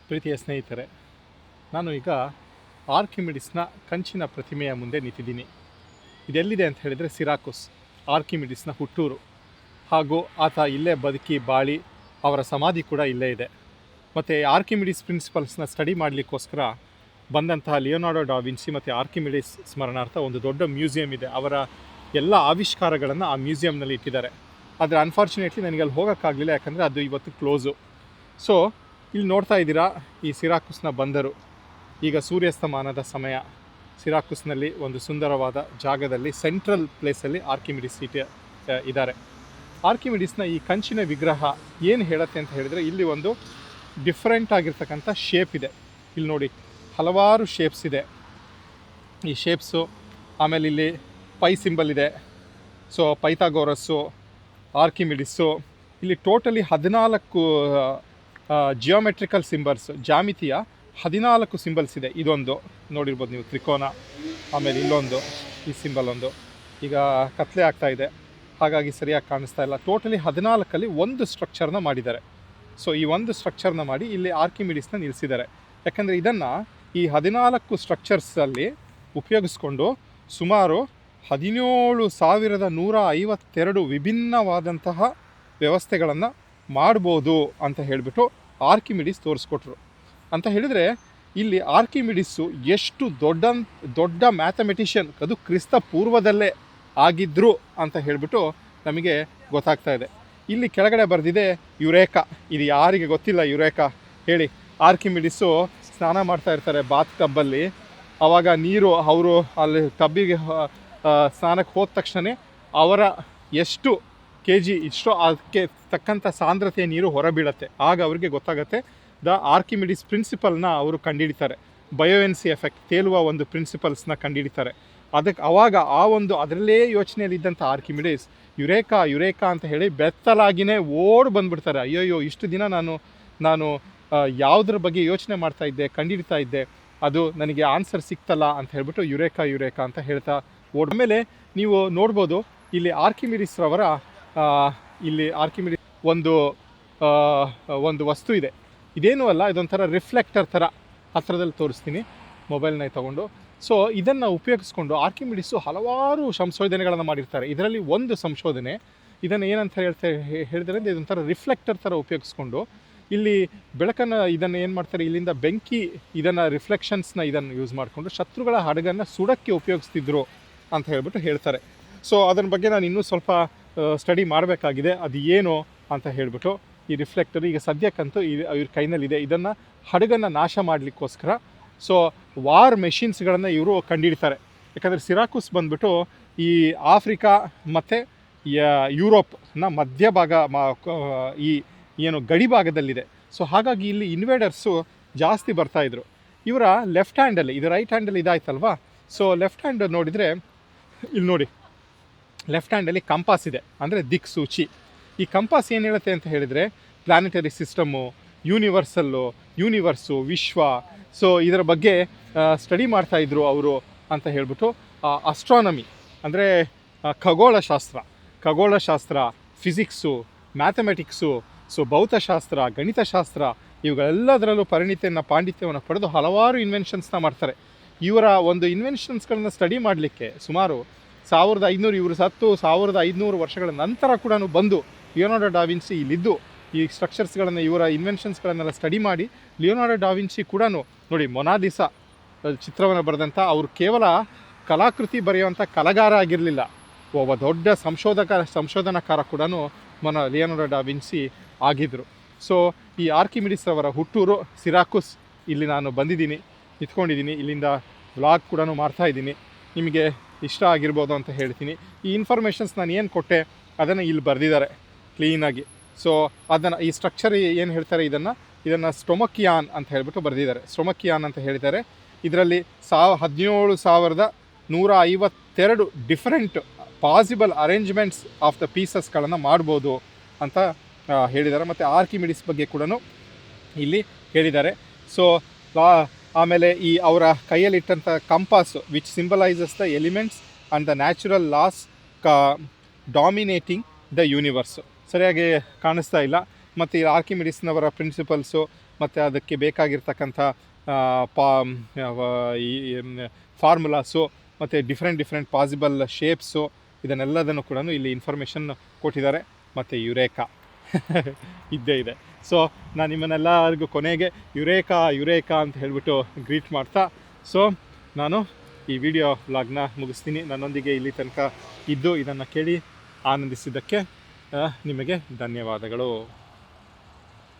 ಪ್ರೀತಿಯ ಸ್ನೇಹಿತರೆ, ನಾನು ಈಗ ಆರ್ಕಿಮಿಡಿಸ್ನ ಕಂಚಿನ ಪ್ರತಿಮೆಯ ಮುಂದೆ ನಿಂತಿದ್ದೀನಿ. ಇದೆಲ್ಲಿದೆ ಅಂತ ಹೇಳಿದರೆ ಸಿರಾಕುಸ್, ಆರ್ಕಿಮಿಡಿಸ್ನ ಹುಟ್ಟೂರು. ಹಾಗೂ ಆತ ಇಲ್ಲೇ ಬದುಕಿ ಬಾಳಿ ಅವರ ಸಮಾಧಿ ಕೂಡ ಇಲ್ಲೇ ಇದೆ. ಮತ್ತು ಆರ್ಕಿಮಿಡಿಸ್ ಪ್ರಿನ್ಸಿಪಲ್ಸ್ನ ಸ್ಟಡಿ ಮಾಡಲಿಕ್ಕೋಸ್ಕರ ಬಂದಂತಹ ಲಿಯೋನಾರ್ಡೋ ಡಾ ವಿನ್ಸಿ ಮತ್ತು ಆರ್ಕಿಮಿಡಿಸ್ ಸ್ಮರಣಾರ್ಥ ಒಂದು ದೊಡ್ಡ ಮ್ಯೂಸಿಯಂ ಇದೆ. ಅವರ ಎಲ್ಲ ಆವಿಷ್ಕಾರಗಳನ್ನು ಆ ಮ್ಯೂಸಿಯಂನಲ್ಲಿ ಇಟ್ಟಿದ್ದಾರೆ. ಆದರೆ ಅನ್ಫಾರ್ಚುನೇಟ್ಲಿ ನನಗೆ ಅಲ್ಲಿ ಹೋಗೋಕ್ಕಾಗಲಿಲ್ಲ, ಯಾಕಂದರೆ ಅದು ಇವತ್ತು ಕ್ಲೋಸು. ಸೊ ಇಲ್ಲಿ ನೋಡ್ತಾ ಇದ್ದೀರಾ, ಈ ಸಿರಾಕುಸ್ನ ಬಂದರು. ಈಗ ಸೂರ್ಯಾಸ್ತಮಾನದ ಸಮಯ. ಸಿರಾಕುಸ್ನಲ್ಲಿ ಒಂದು ಸುಂದರವಾದ ಜಾಗದಲ್ಲಿ ಸೆಂಟ್ರಲ್ ಪ್ಲೇಸಲ್ಲಿ ಆರ್ಕಿಮಿಡಿಸ್ ಇದ್ದಾರೆ. ಆರ್ಕಿಮಿಡಿಸ್ನ ಈ ಕಂಚಿನ ವಿಗ್ರಹ ಏನು ಹೇಳುತ್ತೆ ಅಂತ ಹೇಳಿದರೆ, ಇಲ್ಲಿ ಒಂದು ಡಿಫ್ರೆಂಟ್ ಆಗಿರ್ತಕ್ಕಂಥ ಶೇಪ್ ಇದೆ. ಇಲ್ಲಿ ನೋಡಿ, ಹಲವಾರು ಶೇಪ್ಸ್ ಇದೆ. ಈ ಶೇಪ್ಸು, ಆಮೇಲೆ ಇಲ್ಲಿ ಪೈ ಸಿಂಬಲ್ ಇದೆ. ಸೊ ಪೈಥಾಗೋರಸ್ಸು, ಆರ್ಕಿಮಿಡಿಸ್ಸು, ಇಲ್ಲಿ ಟೋಟಲಿ 14 ಜಿಯೋಮೆಟ್ರಿಕಲ್ ಸಿಂಬಲ್ಸ್, ಜಾಮಿತಿಯ 14 ಸಿಂಬಲ್ಸ್ ಇದೆ. ಇದೊಂದು ನೋಡಿರ್ಬೋದು ನೀವು, ತ್ರಿಕೋನ. ಆಮೇಲೆ ಇಲ್ಲೊಂದು, ಈ ಸಿಂಬಲ್ ಒಂದು. ಈಗ ಕತ್ಲೆ ಆಗ್ತಾ ಇದೆ, ಹಾಗಾಗಿ ಸರಿಯಾಗಿ ಕಾಣಿಸ್ತಾ ಇಲ್ಲ. ಟೋಟಲಿ 14ಅಲ್ಲಿ ಒಂದು ಸ್ಟ್ರಕ್ಚರ್ನ ಮಾಡಿದ್ದಾರೆ. ಸೊ ಈ ಒಂದು ಸ್ಟ್ರಕ್ಚರ್ನ ಮಾಡಿ ಇಲ್ಲಿ ಆರ್ಕಿಮಿಡಿಸ್ನ ನಿಲ್ಲಿಸಿದ್ದಾರೆ. ಯಾಕಂದರೆ ಇದನ್ನು ಈ 14 ಸ್ಟ್ರಕ್ಚರ್ಸಲ್ಲಿ ಉಪಯೋಗಿಸ್ಕೊಂಡು ಸುಮಾರು 17,152 ವಿಭಿನ್ನವಾದಂತಹ ವ್ಯವಸ್ಥೆಗಳನ್ನು ಮಾಡ್ಬೋದು ಅಂತ ಹೇಳಿಬಿಟ್ಟು ಆರ್ಕಿಮಿಡಿಸ್ ತೋರಿಸ್ಕೊಟ್ರು. ಅಂತ ಹೇಳಿದರೆ ಇಲ್ಲಿ ಆರ್ಕಿಮಿಡಿಸ್ಸು ಎಷ್ಟು ದೊಡ್ಡ ಮ್ಯಾಥಮೆಟಿಷಿಯನ್, ಅದು ಕ್ರಿಸ್ತ ಪೂರ್ವದಲ್ಲೇ ಆಗಿದ್ರು ಅಂತ ಹೇಳಿಬಿಟ್ಟು ನಮಗೆ ಗೊತ್ತಾಗ್ತಾ ಇದೆ. ಇಲ್ಲಿ ಕೆಳಗಡೆ ಬರೆದಿದೆ ಯುರೇಕಾ. ಇದು ಯಾರಿಗೆ ಗೊತ್ತಿಲ್ಲ ಯುರೇಕಾ ಹೇಳಿ? ಆರ್ಕಿಮಿಡಿಸ್ಸು ಸ್ನಾನ ಮಾಡ್ತಾ ಇರ್ತಾರೆ ಬಾತ್ ಟಬ್ಬಲ್ಲಿ. ಆವಾಗ ನೀರು, ಅವರು ಅಲ್ಲಿ ಟಬ್ಬಿಗೆ ಸ್ನಾನಕ್ಕೆ ಹೋದ ತಕ್ಷಣ ಅವರ ಎಷ್ಟು kg ಇಷ್ಟೋ ಅದಕ್ಕೆ ತಕ್ಕಂಥ ಸಾಂದ್ರತೆಯ ನೀರು ಹೊರಬೀಳುತ್ತೆ. ಆಗ ಅವರಿಗೆ ಗೊತ್ತಾಗುತ್ತೆ. ದ ಆರ್ಕಿಮಿಡಿಸ್ ಪ್ರಿನ್ಸಿಪಲ್ನ ಅವರು ಕಂಡುಹಿಡಿತಾರೆ. ಬಯೋಎನ್ಸಿ ಎಫೆಕ್ಟ್, ತೇಲುವ ಒಂದು ಪ್ರಿನ್ಸಿಪಲ್ಸ್ನ ಕಂಡುಹಿಡಿತಾರೆ. ಅದಕ್ಕೆ ಆವಾಗ ಆ ಒಂದು ಅದರಲ್ಲೇ ಯೋಚನೆಯಲ್ಲಿದ್ದಂಥ ಆರ್ಕಿಮಿಡಿಸ್ ಯುರೇಕಾ ಅಂತ ಹೇಳಿ ಬೆತ್ತಲಾಗಿನೇ ಓಡಿ ಬಂದುಬಿಡ್ತಾರೆ. ಅಯ್ಯೋಯ್ಯೋ, ಇಷ್ಟು ದಿನ ನಾನು ಯಾವುದ್ರ ಬಗ್ಗೆ ಯೋಚನೆ ಮಾಡ್ತಾ ಇದ್ದೆ, ಕಂಡುಹಿಡಿತಾ ಇದ್ದೆ, ಅದು ನನಗೆ ಆನ್ಸರ್ ಸಿಕ್ತಲ್ಲ ಅಂತ ಹೇಳ್ಬಿಟ್ಟು ಯುರೇಕಾ ಅಂತ ಹೇಳ್ತಾ ಆಮೇಲೆ ನೀವು ನೋಡ್ಬೋದು, ಇಲ್ಲಿ ಆರ್ಕಿಮಿಡಿಸ್ರವರ ಇಲ್ಲಿ ಆರ್ಕಿಮಿಡಿಸ್ ಒಂದು ವಸ್ತು ಇದೆ. ಇದೇನೂ ಅಲ್ಲ, ಇದೊಂಥರ ರಿಫ್ಲೆಕ್ಟರ್ ಥರ. ಹತ್ತಿರದಲ್ಲಿ ತೋರಿಸ್ತೀನಿ ಮೊಬೈಲ್ನ ತಗೊಂಡು. ಸೊ ಇದನ್ನು ಉಪಯೋಗಿಸ್ಕೊಂಡು ಆರ್ಕಿಮಿಡಿಸ್ಸು ಹಲವಾರು ಸಂಶೋಧನೆಗಳನ್ನು ಮಾಡಿರ್ತಾರೆ. ಇದರಲ್ಲಿ ಒಂದು ಸಂಶೋಧನೆ, ಇದನ್ನು ಏನಂತ ಹೇಳಿದ್ರೆ ಇದೊಂಥರ ರಿಫ್ಲೆಕ್ಟರ್ ಥರ ಉಪಯೋಗಿಸ್ಕೊಂಡು ಇಲ್ಲಿ ಬೆಳಕನ್ನು ಇದನ್ನು ಏನು ಮಾಡ್ತಾರೆ, ಇಲ್ಲಿಂದ ಬೆಂಕಿ ಇದನ್ನು ರಿಫ್ಲೆಕ್ಷನ್ಸ್ನ ಇದನ್ನು ಯೂಸ್ ಮಾಡಿಕೊಂಡು ಶತ್ರುಗಳ ಹಡಗನ್ನು ಸುಡೋಕ್ಕೆ ಉಪಯೋಗಿಸ್ತಿದ್ರು ಅಂತ ಹೇಳ್ಬಿಟ್ಟು ಹೇಳ್ತಾರೆ. ಸೊ ಅದರ ಬಗ್ಗೆ ನಾನು ಇನ್ನೂ ಸ್ವಲ್ಪ ಸ್ಟಡಿ ಮಾಡಬೇಕಾಗಿದೆ, ಅದು ಏನು ಅಂತ ಹೇಳಿಬಿಟ್ಟು. ಈ ರಿಫ್ಲೆಕ್ಟರ್ ಈಗ ಸದ್ಯಕ್ಕಂತೂ ಇವ್ರ ಕೈನಲ್ಲಿದೆ. ಇದನ್ನು ಹಡಗನ್ನು ನಾಶ ಮಾಡಲಿಕ್ಕೋಸ್ಕರ ಸೊ ವಾರ್ ಮೆಷಿನ್ಸ್ಗಳನ್ನು ಇವರು ಕಂಡುಹಿಡಿತಾರೆ. ಯಾಕಂದರೆ ಸಿರಾಕುಸ್ ಬಂದುಬಿಟ್ಟು ಈ ಆಫ್ರಿಕಾ ಮತ್ತು ಯುರೋಪ್ನ ಮಧ್ಯಭಾಗ, ಈ ಏನು ಗಡಿ ಭಾಗದಲ್ಲಿದೆ. ಸೊ ಹಾಗಾಗಿ ಇಲ್ಲಿ ಇನ್ವೇಡರ್ಸು ಜಾಸ್ತಿ ಬರ್ತಾಯಿದ್ರು. ಇವರ ಲೆಫ್ಟ್ ಹ್ಯಾಂಡಲ್ಲಿ, ಇದು ರೈಟ್ ಹ್ಯಾಂಡಲ್ಲಿ ಇದಾಯ್ತಲ್ವಾ. ಸೊ ಲೆಫ್ಟ್ ಹ್ಯಾಂಡ್ ನೋಡಿದರೆ ಇಲ್ಲಿ ನೋಡಿ, ಲೆಫ್ಟ್ ಹ್ಯಾಂಡಲ್ಲಿ ಕಂಪಾಸ್ ಇದೆ, ಅಂದರೆ ದಿಕ್ಸೂಚಿ. ಈ ಕಂಪಾಸ್ ಏನು ಹೇಳುತ್ತೆ ಅಂತ ಹೇಳಿದರೆ ಪ್ಲಾನೆಟರಿ ಸಿಸ್ಟಮ್ಮು, ಯೂನಿವರ್ಸು, ವಿಶ್ವ. ಸೊ ಇದರ ಬಗ್ಗೆ ಸ್ಟಡಿ ಮಾಡ್ತಾಯಿದ್ರು ಅವರು ಅಂತ ಹೇಳ್ಬಿಟ್ಟು. ಅಸ್ಟ್ರಾನಮಿ ಅಂದರೆ ಖಗೋಳಶಾಸ್ತ್ರ, ಫಿಸಿಕ್ಸು, ಮ್ಯಾಥಮೆಟಿಕ್ಸು, ಸೊ ಭೌತಶಾಸ್ತ್ರ, ಗಣಿತಶಾಸ್ತ್ರ, ಇವುಗಳೆಲ್ಲದರಲ್ಲೂ ಪಾಂಡಿತ್ಯವನ್ನು ಪಡೆದು ಹಲವಾರು ಇನ್ವೆನ್ಷನ್ಸ್ನ ಮಾಡ್ತಾರೆ. ಇವರ ಒಂದು ಇನ್ವೆನ್ಷನ್ಸ್ಗಳನ್ನ ಸ್ಟಡಿ ಮಾಡಲಿಕ್ಕೆ ಸುಮಾರು 1500, ಇವರು ಸತ್ತು 1500 ವರ್ಷಗಳ ನಂತರ ಕೂಡ ಬಂದು ಲಿಯೋನಾರ್ಡೋ ಡಾ ವಿನ್ಸಿ ಇಲ್ಲಿದ್ದು ಈ ಸ್ಟ್ರಕ್ಚರ್ಸ್ಗಳನ್ನು, ಇವರ ಇನ್ವೆನ್ಷನ್ಸ್ಗಳನ್ನೆಲ್ಲ ಸ್ಟಡಿ ಮಾಡಿ ಲಿಯೋನಾರ್ಡೋ ಡಾ ವಿನ್ಸಿ ಕೂಡ ನೋಡಿ, ಮೊನಾಲಿಸಾ ಚಿತ್ರವನ್ನು ಬರೆದಂಥ ಅವರು ಕೇವಲ ಕಲಾಕೃತಿ ಬರೆಯುವಂಥ ಕಲಾಗಾರ ಆಗಿರಲಿಲ್ಲ, ಒಬ್ಬ ದೊಡ್ಡ ಸಂಶೋಧನಾಕಾರ ಕೂಡ ಲಿಯೋನಾರ್ಡೋ ಡಾ ವಿನ್ಸಿ ಆಗಿದ್ದರು. ಸೊ ಈ ಆರ್ಕಿಮಿಡಿಸ್ ಅವರ ಹುಟ್ಟೂರು ಸಿರಾಕುಸ್. ಇಲ್ಲಿ ನಾನು ಬಂದಿದ್ದೀನಿ, ನಿಂತ್ಕೊಂಡಿದ್ದೀನಿ, ಇಲ್ಲಿಂದ ವ್ಲಾಗ್ ಕೂಡ ಮಾಡ್ತಾಯಿದ್ದೀನಿ. ನಿಮಗೆ ಇಷ್ಟ ಆಗಿರ್ಬೋದು ಅಂತ ಹೇಳ್ತೀನಿ. ಈ ಇನ್ಫಾರ್ಮೇಷನ್ಸ್ ನಾನು ಏನು ಕೊಟ್ಟೆ ಅದನ್ನು ಇಲ್ಲಿ ಬರೆದಿದ್ದಾರೆ ಕ್ಲೀನಾಗಿ. ಸೊ ಅದನ್ನು, ಈ ಸ್ಟ್ರಕ್ಚರ್ ಏನು ಹೇಳ್ತಾರೆ, ಇದನ್ನು ಸ್ಟೊಮಕಿಯಾನ್ ಅಂತ ಹೇಳ್ಬಿಟ್ಟು ಬರೆದಿದ್ದಾರೆ. ಸ್ಟೊಮಕಿಯಾನ್ ಅಂತ ಹೇಳಿದ್ದಾರೆ. ಇದರಲ್ಲಿ 17,152 different possible arrangements of the ಪೀಸಸ್ಗಳನ್ನು ಮಾಡ್ಬೋದು ಅಂತ ಹೇಳಿದ್ದಾರೆ. ಮತ್ತು ಆರ್ಕಿಮಿಡಿಸ್ ಬಗ್ಗೆ ಕೂಡ ಇಲ್ಲಿ ಹೇಳಿದ್ದಾರೆ. ಸೊ ಆಮೇಲೆ ಈ ಅವರ ಕೈಯಲ್ಲಿಟ್ಟಂಥ compass which symbolises the elements and the natural laws dominating the universe. ಸರಿಯಾಗಿ ಕಾಣಿಸ್ತಾ ಇಲ್ಲ. ಮತ್ತು ಈ ಆರ್ಕಿಮಿಡಿಸ್ನವರ ಪ್ರಿನ್ಸಿಪಲ್ಸು, ಮತ್ತು ಅದಕ್ಕೆ ಬೇಕಾಗಿರ್ತಕ್ಕಂಥ ಪಾ ಈ ಫಾರ್ಮುಲಾಸು ಮತ್ತು ಡಿಫ್ರೆಂಟ್ ಪಾಸಿಬಲ್ ಶೇಪ್ಸು ಇದನ್ನೆಲ್ಲದನ್ನು ಕೂಡ ಇಲ್ಲಿ ಇನ್ಫಾರ್ಮೇಷನ್ ಕೊಟ್ಟಿದ್ದಾರೆ. ಮತ್ತು ಯುರೇಕಾ ಇದ್ದೇ ಇದೆ. ಸೊ ನಾನು ನಿಮ್ಮನ್ನೆಲ್ಲರಿಗೂ ಕೊನೆಗೆ ಯುರೇಕಾ ಅಂತ ಹೇಳಿಬಿಟ್ಟು ಗ್ರೀಟ್ ಮಾಡ್ತಾ, ಸೊ ನಾನು ಈ ವಿಡಿಯೋ ವ್ಲಾಗ್ನ ಮುಗಿಸ್ತೀನಿ. ನನ್ನೊಂದಿಗೆ ಇಲ್ಲಿ ತನಕ ಇದ್ದು ಇದನ್ನು ಕೇಳಿ ಆನಂದಿಸಿದ್ದಕ್ಕೆ ನಿಮಗೆ ಧನ್ಯವಾದಗಳು.